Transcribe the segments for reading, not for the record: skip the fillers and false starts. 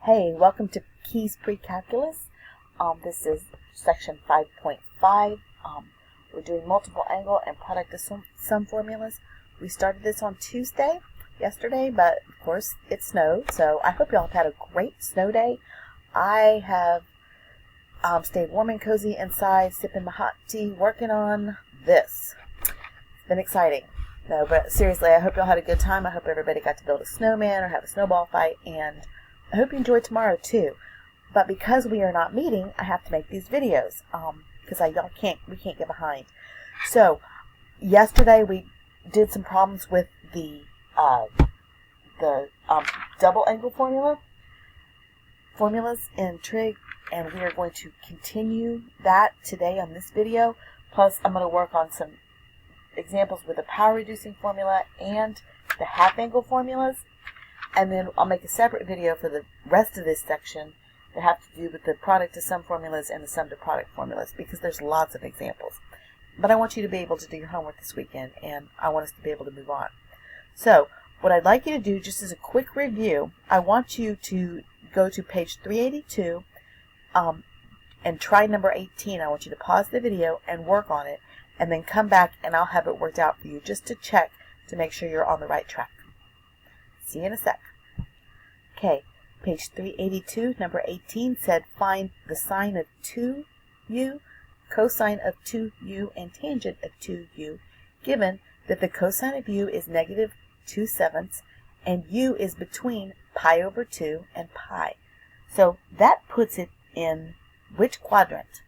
Hey, welcome to Keys Pre-Calculus. This is section 5.5. We're doing multiple angle and product of sum formulas. We started this on Tuesday, yesterday, but of course it snowed, so I hope y'all have had a great snow day. I have stayed warm and cozy inside, sipping my hot tea, working on this. It's been exciting. No, but seriously, I hope y'all had a good time. I hope everybody got to build a snowman or have a snowball fight, and I hope you enjoy tomorrow too. But because we are not meeting, I have to make these videos because we can't get behind. So yesterday we did some problems with the double angle formulas in trig, and we are going to continue that today on this video. Plus, I'm going to work on some examples with the power reducing formula and the half angle formulas. And then I'll make a separate video for the rest of this section that have to do with the product to sum formulas and the sum to product formulas, because there's lots of examples. But I want you to be able to do your homework this weekend, and I want us to be able to move on. So what I'd like you to do, just as a quick review, I want you to go to page 382 and try number 18. I want you to pause the video and work on it, and then come back and I'll have it worked out for you just to check to make sure you're on the right track. See you in a sec. Okay, page 382, number 18 said find the sine of 2u, cosine of 2u, and tangent of 2u, given that the cosine of u is negative 2/7 and u is between pi over 2 and pi. So that puts it in which quadrant?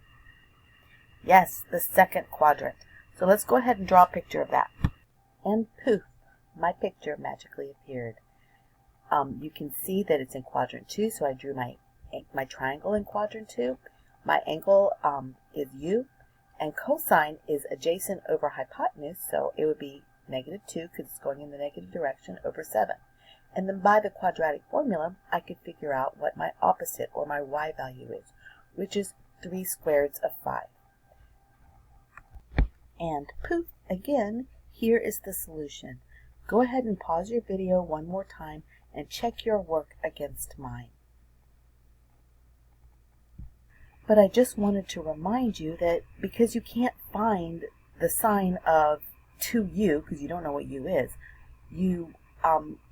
Yes, the second quadrant. So let's go ahead and draw a picture of that. And poof, my picture magically appeared. You can see that it's in quadrant 2, so I drew my triangle in quadrant 2. My angle is u, and cosine is adjacent over hypotenuse, so it would be negative 2 because it's going in the negative direction over 7. And then by the quadratic formula, I could figure out what my opposite or my y value is, which is 3 squareds of 5. And poof, again, here is the solution. Go ahead and pause your video one more time and check your work against mine. But I just wanted to remind you that because you can't find the sine of 2u, because you don't know what u is, you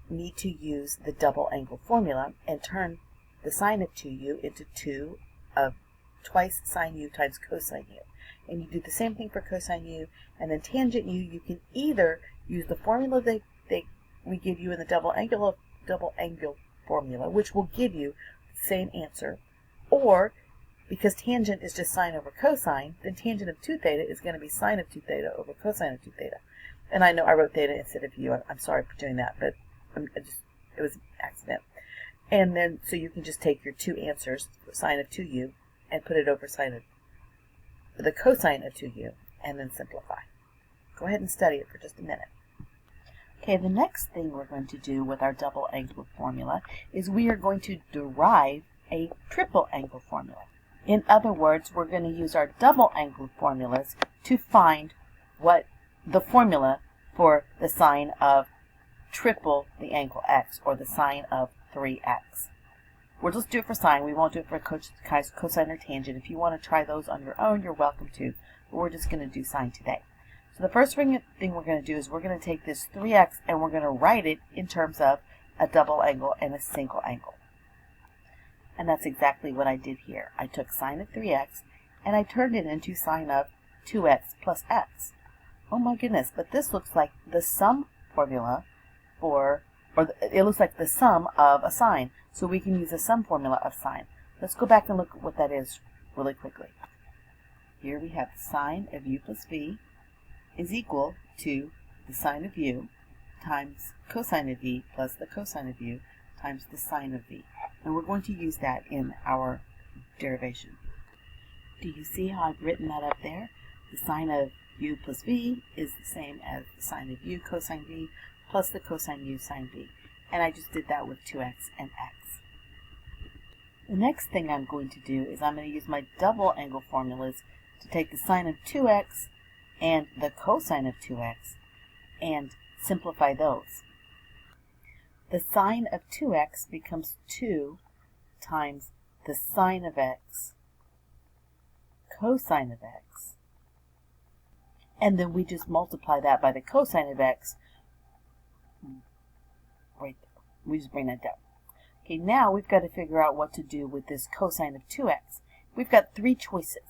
need to use the double angle formula and turn the sine of 2u into 2 of twice sine u times cosine u. And you do the same thing for cosine u, and then tangent u, you can either use the formula we give you in the double angle formula, which will give you the same answer, or because tangent is just sine over cosine, then tangent of 2 theta is going to be sine of 2 theta over cosine of 2 theta. And I know I wrote theta instead of u. I'm sorry for doing that, but it was an accident. And then, so you can just take your two answers, sine of 2u, and put it over the cosine of 2u, and then simplify. Go ahead and study it for just a minute. Okay, the next thing we're going to do with our double angle formula is we are going to derive a triple angle formula. In other words, we're going to use our double angle formulas to find what the formula for the sine of triple the angle x, or the sine of 3x. We'll just do it for sine. We won't do it for cosine or tangent. If you want to try those on your own, you're welcome to. But we're just going to do sine today. So the first thing we're going to do is we're going to take this 3x and we're going to write it in terms of a double angle and a single angle. And that's exactly what I did here. I took sine of 3x and I turned it into sine of 2x plus x. Oh my goodness, but this looks like the sum formula it looks like the sum of a sine. So we can use the sum formula of sine. Let's go back and look at what that is really quickly. Here we have the sine of u plus v is equal to the sine of u times cosine of v plus the cosine of u times the sine of v. And we're going to use that in our derivation. Do you see how I've written that up there? The sine of u plus v is the same as the sine of u cosine v plus the cosine u sine v. And I just did that with 2x and x. The next thing I'm going to do is I'm going to use my double angle formulas to take the sine of 2x and the cosine of 2x and simplify those. The sine of 2x becomes 2 times the sine of x cosine of x, and then we just multiply that by the cosine of x right there. We just bring that down. Okay, now we've got to figure out what to do with this cosine of 2x. We've got three choices.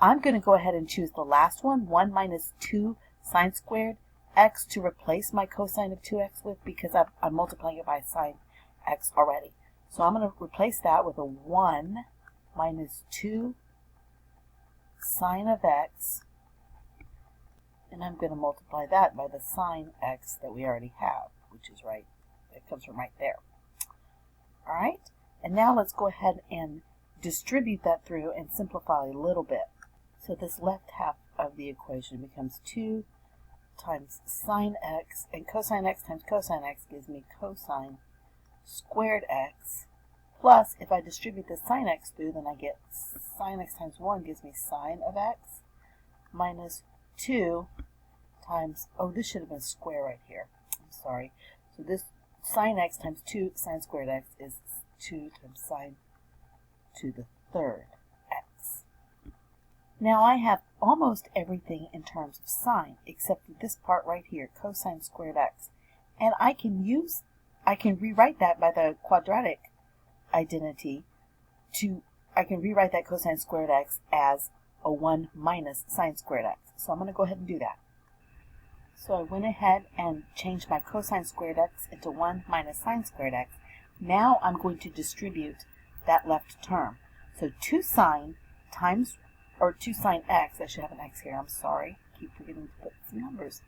I'm going to go ahead and choose the last one, 1 minus 2 sine squared x, to replace my cosine of 2x with, because I'm multiplying it by sine x already. So I'm going to replace that with a 1 minus 2 sine of x, and I'm going to multiply that by the sine x that we already have, which is right, it comes from right there. All right, and now let's go ahead and distribute that through and simplify a little bit. So this left half of the equation becomes 2 times sine x, and cosine x times cosine x gives me cosine squared x, plus if I distribute the sine x through, then I get sine x times 1 gives me sine of x, minus 2 times, oh, this should have been square right here. I'm sorry. So this sine x times 2 sine squared x is 2 times sine to the third x. Now I have almost everything in terms of sine except for this part right here, cosine squared x. And I can rewrite that by the quadratic identity I can rewrite that cosine squared x as a 1 minus sine squared x. So I'm going to go ahead and do that. So I went ahead and changed my cosine squared x into 1 minus sine squared x. Now I'm going to distribute that left term. So 2 sine times, or 2 sine x, I should have an x here, I'm sorry, keep forgetting to put some numbers,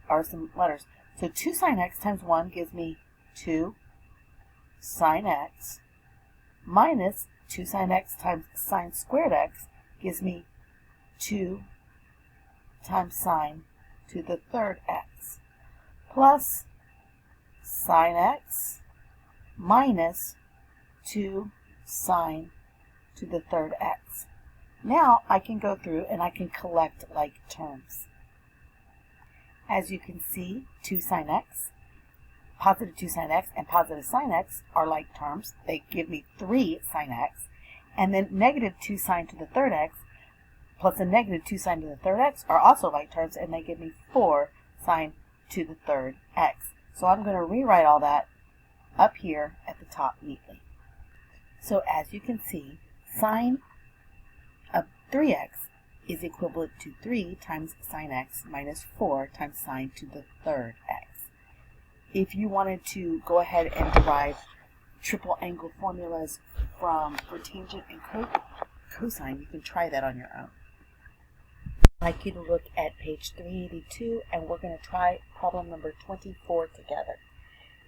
or some letters. So 2 sine x times 1 gives me 2 sine x, minus 2 sine x times sine squared x gives me 2 times sine to the third x, plus sine x minus 2 sine to the third x. Now I can go through and I can collect like terms. As you can see, 2 sine x, positive 2 sine x, and positive sine x are like terms. They give me 3 sine x, and then negative 2 sine to the third x plus a negative 2 sine to the third x are also like terms, and they give me 4 sine to the third x. So I'm going to rewrite all that up here at the top neatly. So as you can see, sine of 3x is equivalent to 3 times sine x minus 4 times sine to the third x. If you wanted to go ahead and derive triple angle formulas for tangent and cosine, you can try that on your own. I'd like you to look at page 382, and we're going to try problem number 24 together.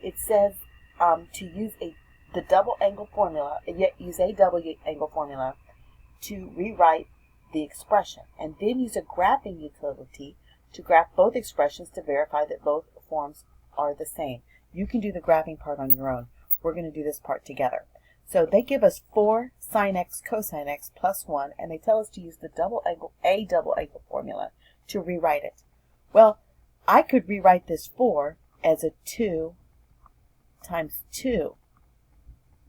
It says to use the double angle formula, use a double angle formula to rewrite the expression, and then use a graphing utility to graph both expressions to verify that both forms are the same. You can do the graphing part on your own. We're going to do this part together. So they give us 4 sine x cosine x plus 1, and they tell us to use the double angle formula to rewrite it. Well, I could rewrite this 4 as a 2 times 2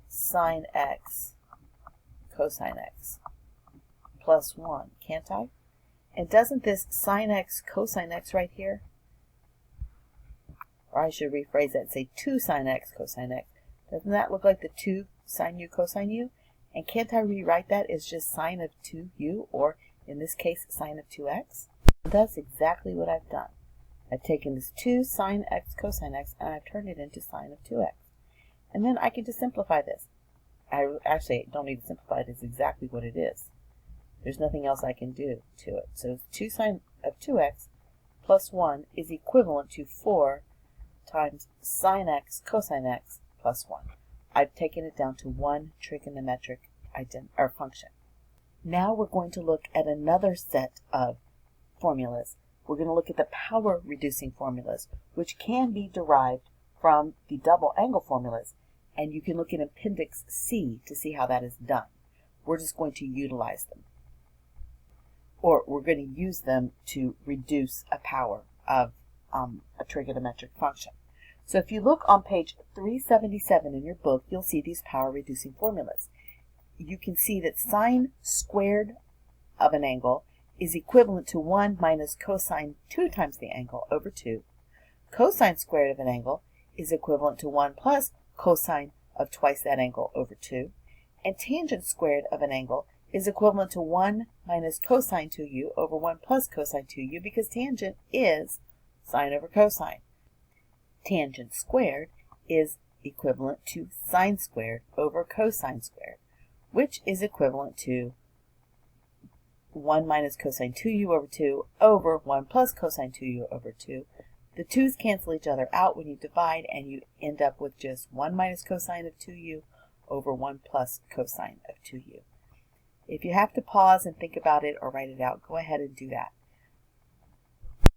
sine x cosine x plus 1, can't I? And doesn't this sine x cosine x right here, or I should rephrase that and say 2 sine x cosine x, doesn't that look like the 2 sine u cosine u? And can't I rewrite that as just sine of 2u, or in this case sine of 2x? That's exactly what I've done. I've taken this 2 sine x cosine x and I've turned it into sine of 2x. And then I can just simplify this. I actually don't need to simplify it. It's exactly what it is. There's nothing else I can do to it. So 2 sine of 2x plus 1 is equivalent to 4 times sine x cosine x plus 1. I've taken it down to one trigonometric function. Now we're going to look at another set of formulas. We're going to look at the power reducing formulas, which can be derived from the double angle formulas, and you can look in Appendix C to see how that is done. We're just going to utilize them, or we're going to use them to reduce a power of a trigonometric function. So if you look on page 377 in your book, you'll see these power reducing formulas. You can see that sine squared of an angle is equivalent to 1 minus cosine 2 times the angle over 2. Cosine squared of an angle is equivalent to 1 plus cosine of twice that angle over 2. And tangent squared of an angle is equivalent to 1 minus cosine 2u over 1 plus cosine 2u, because tangent is sine over cosine. Tangent squared is equivalent to sine squared over cosine squared, which is equivalent to 1 minus cosine 2u over 2 over 1 plus cosine 2u over 2. The 2's cancel each other out when you divide, and you end up with just 1 minus cosine of 2u over 1 plus cosine of 2u. If you have to pause and think about it or write it out, go ahead and do that.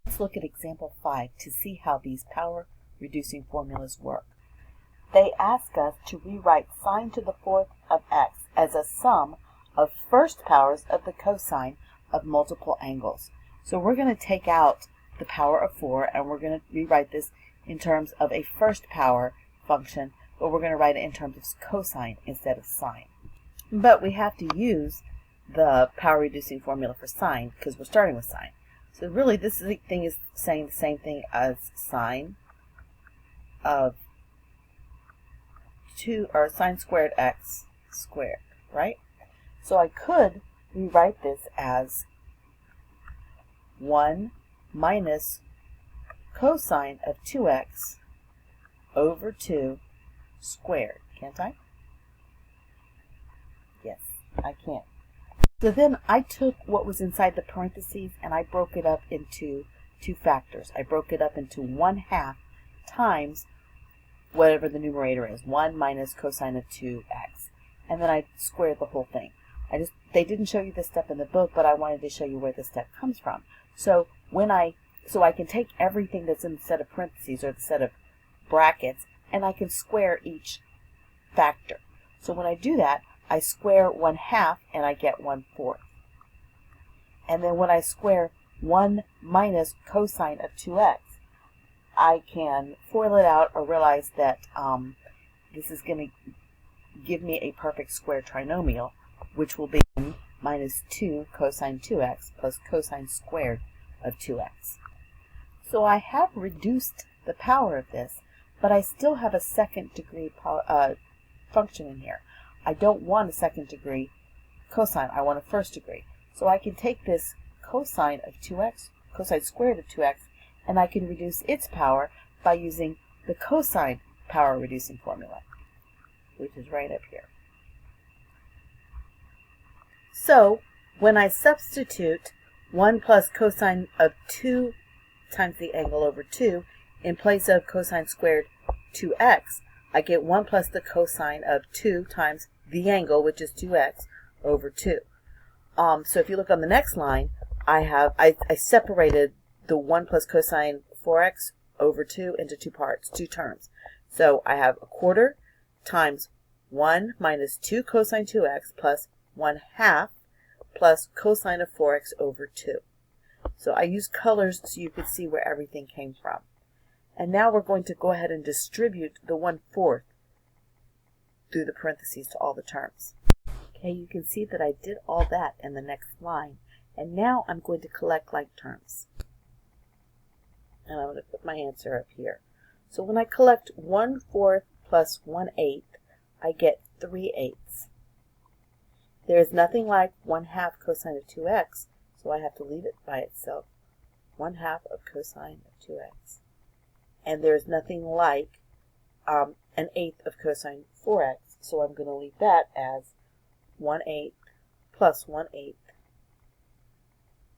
Let's look at example 5 to see how these power reducing formulas work. They ask us to rewrite sine to the fourth of x as a sum of first powers of the cosine of multiple angles. So we're going to take out the power of 4, and we're going to rewrite this in terms of a first power function, but we're going to write it in terms of cosine instead of sine. But we have to use the power reducing formula for sine because we're starting with sine. So really this thing is saying the same thing as sine of 2, or sine squared x squared, right? So I could rewrite this as 1 minus cosine of 2x over 2 squared, can't I? Yes, I can. So then I took what was inside the parentheses and I broke it up into two factors. I broke it up into 1/2 times whatever the numerator is, 1 minus cosine of 2x. And then I squared the whole thing. They didn't show you this step in the book, but I wanted to show you where this step comes from. So I can take everything that's in the set of parentheses or the set of brackets, and I can square each factor. So when I do that, I square 1/2 and I get 1/4. And then when I square 1 minus cosine of 2x, I can FOIL it out or realize that this is going to give me a perfect square trinomial, which will be minus 2 cosine 2x plus cosine squared of 2x. So I have reduced the power of this, but I still have a second degree function in here. I don't want a second degree cosine, I want a first degree. So I can take this cosine of 2x, cosine squared of 2x, and I can reduce its power by using the cosine power reducing formula, which is right up here. So when I substitute 1 plus cosine of 2 times the angle over 2 in place of cosine squared 2x, I get 1 plus the cosine of 2 times the angle, which is 2x, over 2. So if you look on the next line, I separated the 1 plus cosine 4x over 2 into two terms. So I have 1/4 times 1 minus 2 cosine 2x plus 1/2 plus cosine of 4x over 2. So I use colors so you can see where everything came from. And now we're going to go ahead and distribute the 1/4 through the parentheses to all the terms. Okay, you can see that I did all that in the next line. And now I'm going to collect like terms. And I'm going to put my answer up here. So when I collect 1/4 plus 1/8, I get 3/8. There is nothing like 1/2 cosine of 2x, so I have to leave it by itself. 1/2 of cosine of 2x. And there's nothing like 1/8 of cosine 4x, so I'm going to leave that as 1/8 plus 1/8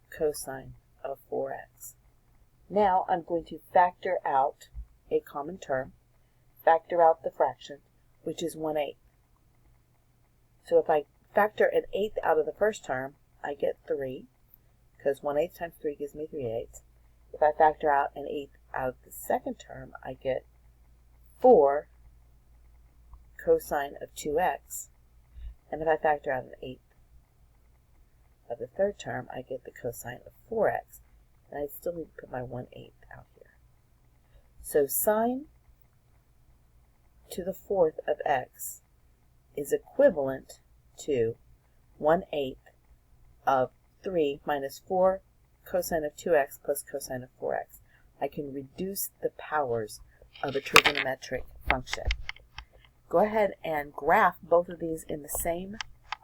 cosine of 4x. Now I'm going to factor out a common term, factor out the fraction, which is 1/8. So if I factor 1/8 out of the first term, I get 3, because 1/8 times 3 gives me 3/8. If I factor out 1/8 out of the second term, I get 4 cosine of 2x. And if I factor out 1/8 of the third term, I get the cosine of 4x. And I still need to put my 1/8 out here. So sine to the fourth of x is equivalent to 1/8 of 3 minus 4 cosine of 2x plus cosine of 4x. I can reduce the powers of a trigonometric function. Go ahead and graph both of these in the same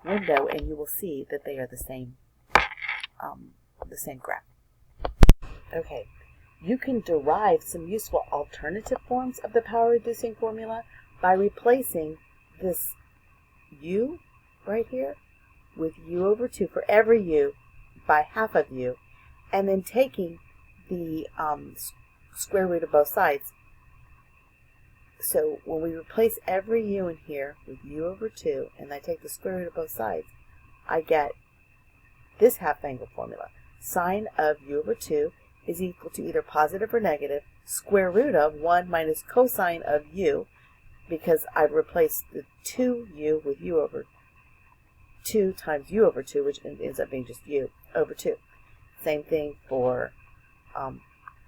window, and you will see that they are the same graph. Okay, you can derive some useful alternative forms of the power reducing formula by replacing this u right here with u over 2 for every u by half of u, and then taking the square root of both sides. So when we replace every u in here with u over 2, and I take the square root of both sides, I get this half angle formula. Sine of u over 2 is equal to either positive or negative square root of 1 minus cosine of u, because I've replaced the 2u with u over 2 times u over 2, which ends up being just u over 2. Same thing for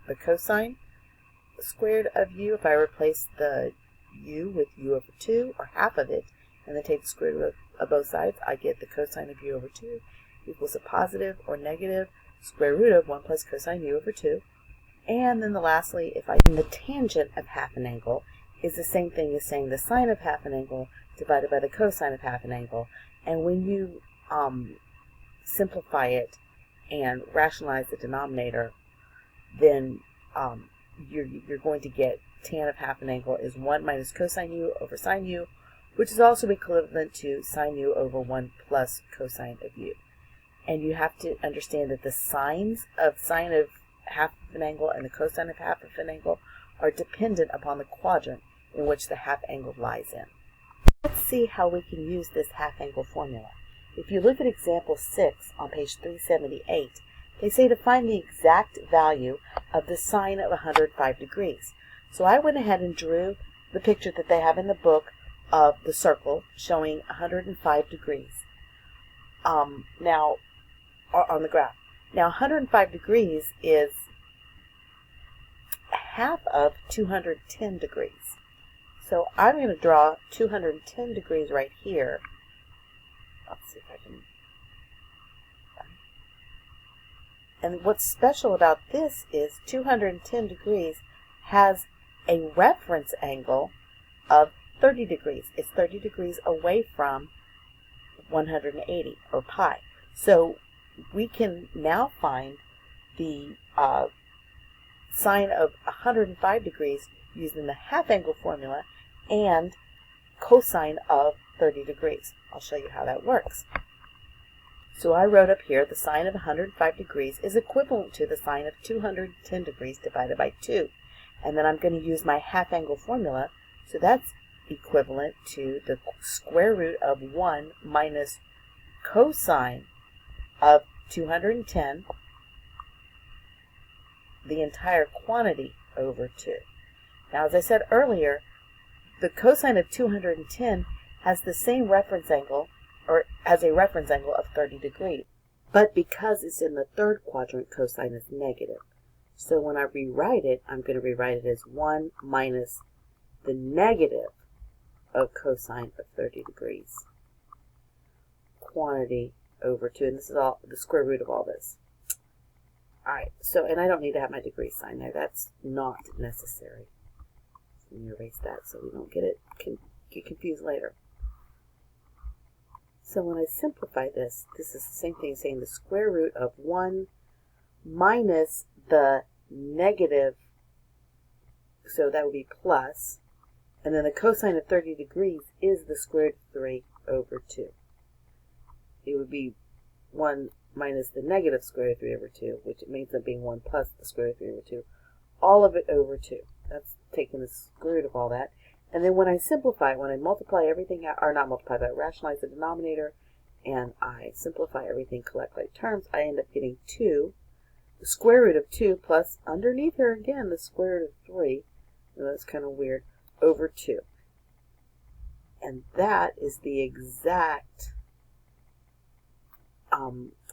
the cosine squared of u. If I replace the u with u over 2, or half of it, and then take the square root of both sides, I get the cosine of u over 2 equals a positive or negative square root of 1 plus cosine u over 2. And then lastly, if the tangent of half an angle is the same thing as saying the sine of half an angle divided by the cosine of half an angle. And when you simplify it and rationalize the denominator, then you're going to get tan of half an angle is 1 minus cosine u over sine u, which is also equivalent to sine u over 1 plus cosine of u. And you have to understand that the sines of sine of half of an angle and the cosine of half of an angle are dependent upon the quadrant in which the half angle lies in. Let's see how we can use this half angle formula. If you look at example 6 on page 378, they say to find the exact value of the sine of 105 degrees. So I went ahead and drew the picture that they have in the book of the circle showing 105 degrees. Now, on the graph. Now, 105 degrees is half of 210 degrees. So I'm going to draw 210 degrees right here. Let's see if I can. And what's special about this is 210 degrees has a reference angle of 30 degrees. It's 30 degrees away from 180, or pi. So we can now find the sine of 105 degrees using the half angle formula and cosine of 30 degrees. I'll show you how that works. So I wrote up here the sine of 105 degrees is equivalent to the sine of 210 degrees divided by 2. And then I'm going to use my half angle formula. So that's equivalent to the square root of 1 minus cosine of 210, the entire quantity over 2. Now, as I said earlier, the cosine of 210 has the same reference angle, or has a reference angle of 30 degrees. But because it's in the third quadrant, cosine is negative. So when I rewrite it, I'm going to rewrite it as 1 minus the negative of cosine of 30 degrees. Quantity over 2, and this is all the square root of all this. Alright, so, and I don't need to have my degree sign there. That's not necessary. Let me erase that so we don't get confused later. So when I simplify this, this is the same thing as saying the square root of 1 minus the negative, so that would be plus, and then the cosine of 30 degrees is the square root of 3 over 2. It would be 1 minus the negative square root of 3 over 2, which means it being 1 plus the square root of 3 over 2. All of it over 2. That's taking the square root of all that. And then when I simplify, when I multiply everything out, or not multiply, but rationalize the denominator, and I simplify everything, collect like terms, I end up getting 2. The square root of 2 plus, underneath here again, the square root of 3. Now that's kind of weird, over 2. And that is the exact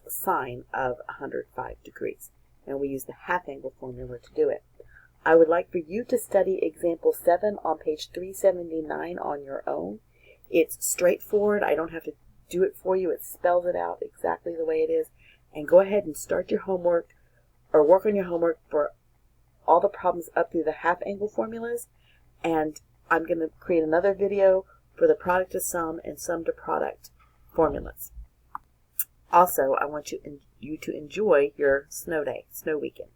sine of 105 degrees. And we use the half angle formula to do it. I would like for you to study example 7 on page 379 on your own. It's straightforward. I don't have to do it for you. It spells it out exactly the way it is. And go ahead and start your homework or work on your homework for all the problems up through the half angle formulas. And I'm going to create another video for the product to sum and sum to product formulas. Also, I want you to enjoy your snow weekend.